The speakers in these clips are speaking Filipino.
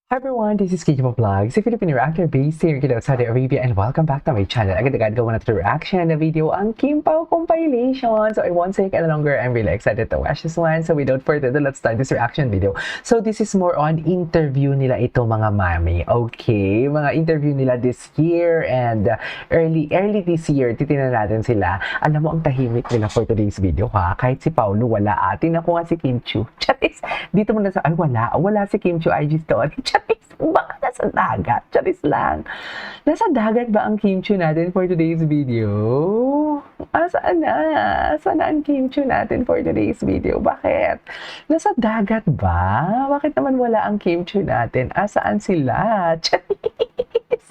Hi everyone, this is Kiki Vlogs, a Filipino reactor based here in Saudi Arabia, and welcome back to my channel. Agad-agad gawa na ito reaction na video ang Kim Pao compilation. So I won't take any longer. I'm really excited to watch this one. So without further ado, let's start this reaction video. So this is more on interview nila ito mga mami. Okay, mga interview nila this year and early this year. Titingnan natin sila. Alam mo ang tahimik nila for today's video ha. Kahit si Paulo wala. Atin ako nga si Kim Chu. Charis. Dito mo na sa ay wala si Kim Chu IG story. Charis, baka nasa dagat. Charis lang. Nasa dagat ba ang Kim Chu natin for today's video? Saan na? Saan na ang Kim Chu natin for today's video? Bakit? Nasa dagat ba? Bakit naman wala ang Kim Chu natin? Saan sila? Charis!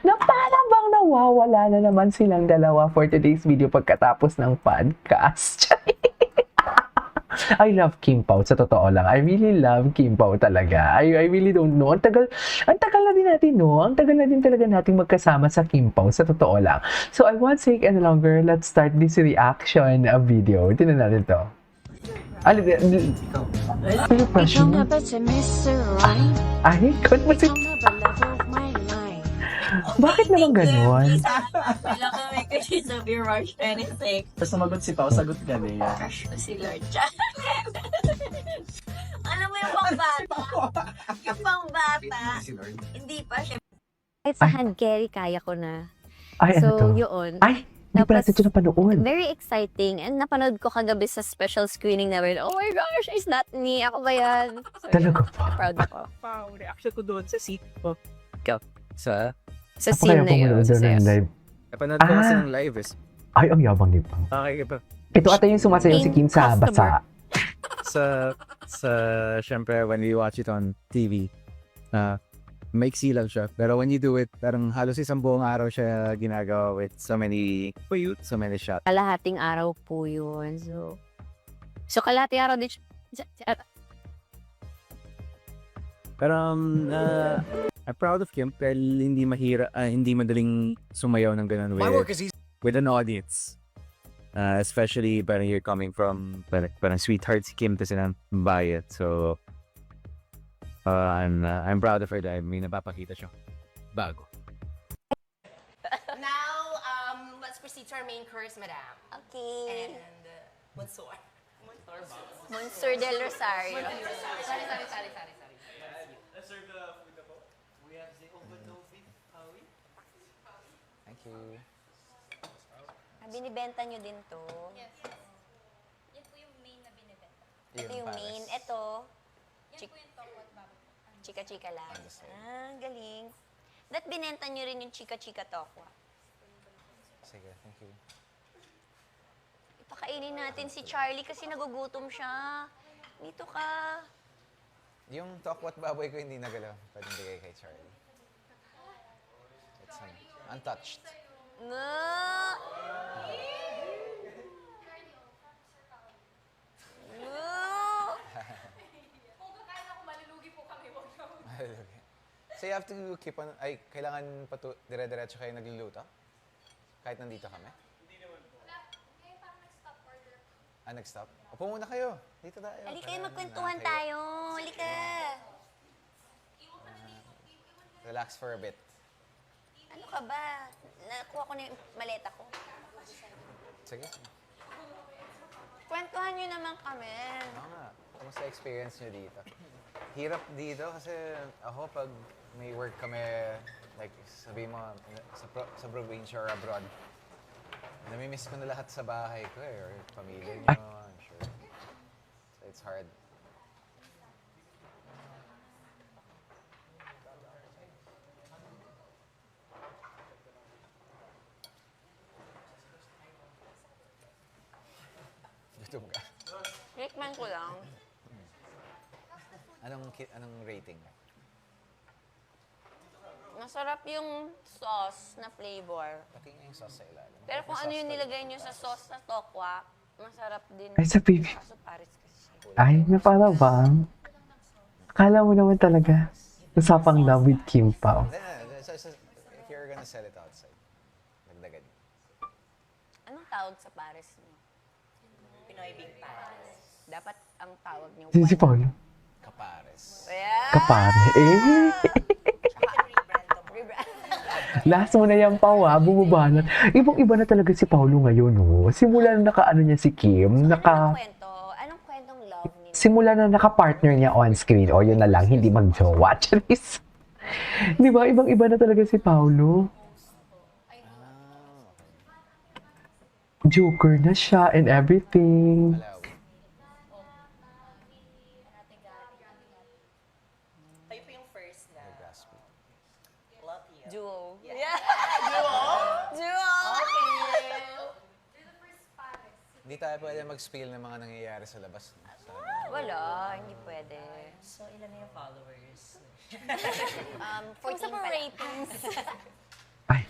Na parang bang nawawala na naman silang dalawa for today's video pagkatapos ng podcast. Charis! I love Kim Pao, sa totoo lang. I really love Kim Pao talaga. I really don't know. Ang tagal na din natin, no? Ang tagal na din talaga nating magkasama sa Kim Pao, sa totoo lang. So, I won't take any longer. Let's start this reaction video. Tingnan natin to. Pero Ikaw passion. na ba si Mr. Right? Ay, kung mo si... Ikaw na ba love of my life? Bakit naman ganon? Wala kami kasi sabi rush anything. Tapos sumagot si Pao, sagot ka niya. Crush ko si Lord Chan. Alam mo yung pangbata? Yung pangbata. Hindi pa siya. Kahit sa hand carry, kaya ko na. Ay, ano to? So, yun. Ay, hindi pa Tapos, natin ito napanood. Very exciting. And napanood ko kagabi sa special screening na oh my gosh, is that me? Ako ba yan? So, Talaga pa. proud ako. Pao, reaction ko doon sa seat mo. Sa Sa Ako kaya scene na yun. pumanood Sa doon ng sayaw. live. napanood ko kasi ng live is Ay, ang yabang ni Pao. okay ba? Ito ata yung sumasayaw si Kim sa basa. Sa syempre when we watch it on TV, maiksi lang siya. Pero when you do it, parang halos isang buong araw siya ginagawa with so many shots. Kalahating araw po yun. So kalahating araw din siya. Pero I'm proud of Kim pero hindi hindi madaling sumayaw ng ganun with an audience. Especially parang you're coming from parang sweetheart si Kim kasi ng bayat. So I'm proud of her dahil may napapakita siya bago. Now, let's proceed to our main course, madam. Okay. And Monsor. Monster del Rosario. Sorry. Thank you. Binibenta nyo din to. Yes. Yan po yung main na binibenta. Ito yung main. Ito, Yan po yung top at bottom. chika-chika lang. Galing. That binenta nyo rin yung chika-chika tokwa. Sige, thank you. Ipakainin natin si Charlie kasi nagugutom siya. Dito ka. Yung tokwat baboy ko hindi nagalaw. Pwedeng bigay kay Charlie. It's untouched. No! No! So you have to keep on, kailangan dire-diretso kayo nagluluto? Kahit nandito kami? Hindi naman po. Ngayon parang nag-stop order. Nag-stop? Upo muna kayo. Dito tayo. Halika kayo, magkwentuhan tayo. Halika. Relax for a bit. Ano ka ba? Nakuha ko na yung maleta ko. Sige. Kwentuhan nyo naman kami. Oo nga. Kamusta experience nyo dito? Hirap dito kasi ako pag may work kami, like sabi mo, sa probinsya or abroad, namimiss ko na lahat sa bahay ko or pamilya nyo, I'm sure. So it's hard. Gutom ka? Tikman ko lang. Anong rating? Masarap yung sauce na flavor. Pati nga yung sauce sa ilalim. Pero kung ano yung nilagay nyo sa sauce na tokwa, masarap din. Ay, sa baby. Kaso pares kasi. Ay, napalabang. Akala mo naman talaga. Usapang love with Kim Pao. So, if you're gonna sell it outside, dagdagan. Anong tawag sa pares nyo? Pinoy Big Paris. Dapat ang tawag nyo. Si Paulo. Kapares. Yeah. Kapare. Eh. Last mo na yan, Pao, ha? Bumabanat. Ibang-iba na talaga si Paolo ngayon, no? Simula na naka-ano niya si Kim, Anong kwento? Anong kwentong love nila? simula na naka-partner niya on screen, o yun na lang, hindi mag-jowa. Charis. Di ba? Ibang-iba na talaga si Paolo. Joker na siya and everything. Malaw. Kayo po yung first na Grasp it. love you. Duo. Yeah. Duo! Hindi tayo pwede mag-spill ng mga nangyayari sa labas. Wala, hindi pwede. So, ilan na yung followers? 14 pa ratings. Ay,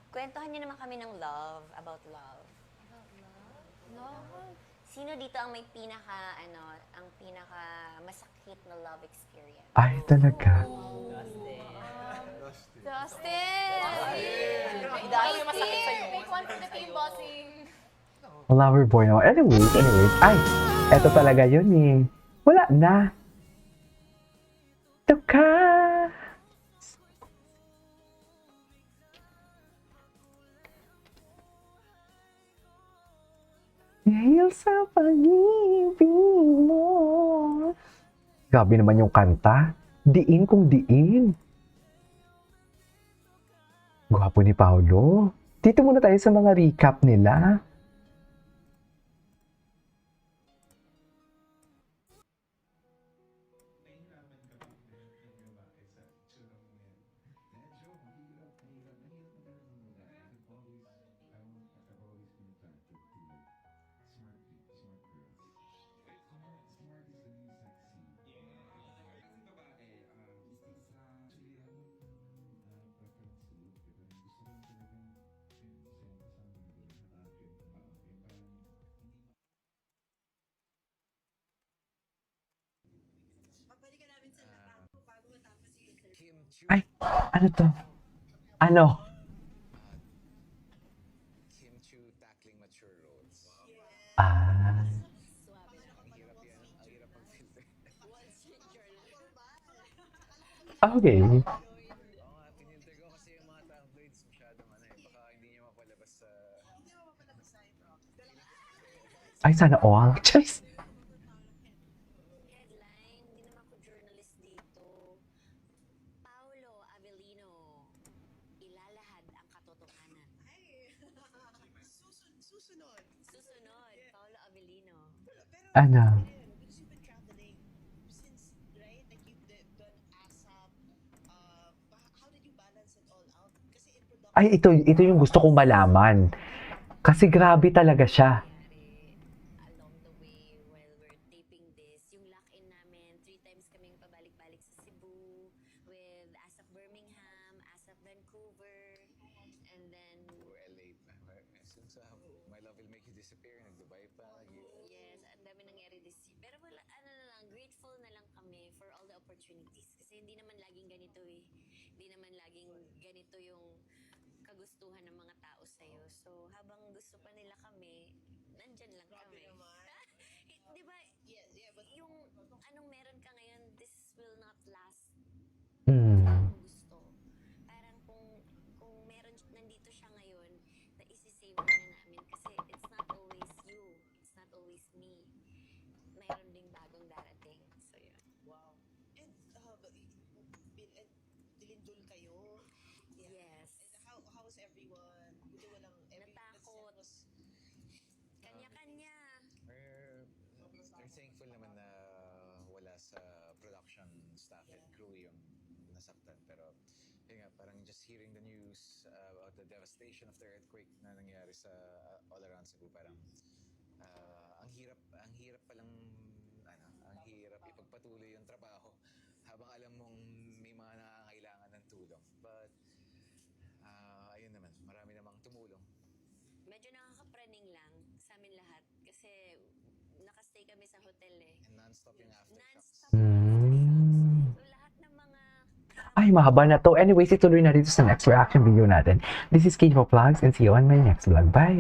Kwentuhan niyo naman kami ng love, about love. Love? Sino dito ang may ang pinaka masakit na love experience? ay talaga. Dustin! Dahil yung masakit sa'yo. Make one for the team, bossing. Flower boy naman. Anyways. Ay, eto talaga yun eh. Wala na. Ito ka. Dahil sa pag-ibig mo. Grabe naman yung kanta. Diin kung diin. Gwapo ni Paolo. Dito muna tayo sa mga recap nila. Ay, ano to? Ano? Kim Chu tackling mature roles. Ah. Ang hirap yan. Ang hirap mag-filter. Okay. Oo nga, pinilter ko kasi yung mga tabloids masyadong baka hindi niya mapalabas sa... Ay, sana all. Charis. Headline, hindi naman ako journalist dito. Paolo Avellino, ilalahad ang katotohanan. Susunod, Paolo Avellino. Ano? Ay, ito yung gusto kong malaman. Kasi grabe talaga siya. Along the way, while we're taping this, yung lock-in namin, 3 times kaming pabalik-balik sa Cebu, with ASAP Birmingham, ASAP Vancouver, and then, Well, late na. Since My Love Will Make You Disappear, nag-Dubai pa. yes, ang dami nangyari this year. Pero wala, ano na lang, grateful na lang kami for all the opportunities. Kasi hindi naman laging ganito eh. Hindi naman laging ganito yung kagustuhan ng mga tao sa'yo. So, habang gusto pa nila kami, nandyan lang kami. Di ba, yung anong meron ka ngayon, this will not last. Hmm. Gusto. Parang kung meron, nandito siya ngayon, na isi-save na namin. Kasi it's not always you. It's not always me. Mayroon ding bagong darating. So, yun. Wow. And dilindol kayo. Yes. And how's everyone? Buti walang Natakot. Kanya-kanya. We're thankful naman na wala sa production staff and crew yung nasaktan. Pero yun nga, parang just hearing the news about the devastation of the earthquake na nangyari sa all around Cebu, parang ang hirap palang ang hirap ipagpatuloy yung trabaho habang alam mong may mga nangangailangan ng tulong. But ayun naman, marami namang tumulong. Medyo nakakapraning lang sa amin lahat. Kasi nakastay kami sa hotel eh. And non-stop yung aftershocks. Non-stop yung aftershocks. So lahat ng mga Ay, mahaba na to. Anyways, ituloy na dito sa next reaction video natin. This is Kate for Vlogs and see you on my next vlog. Bye!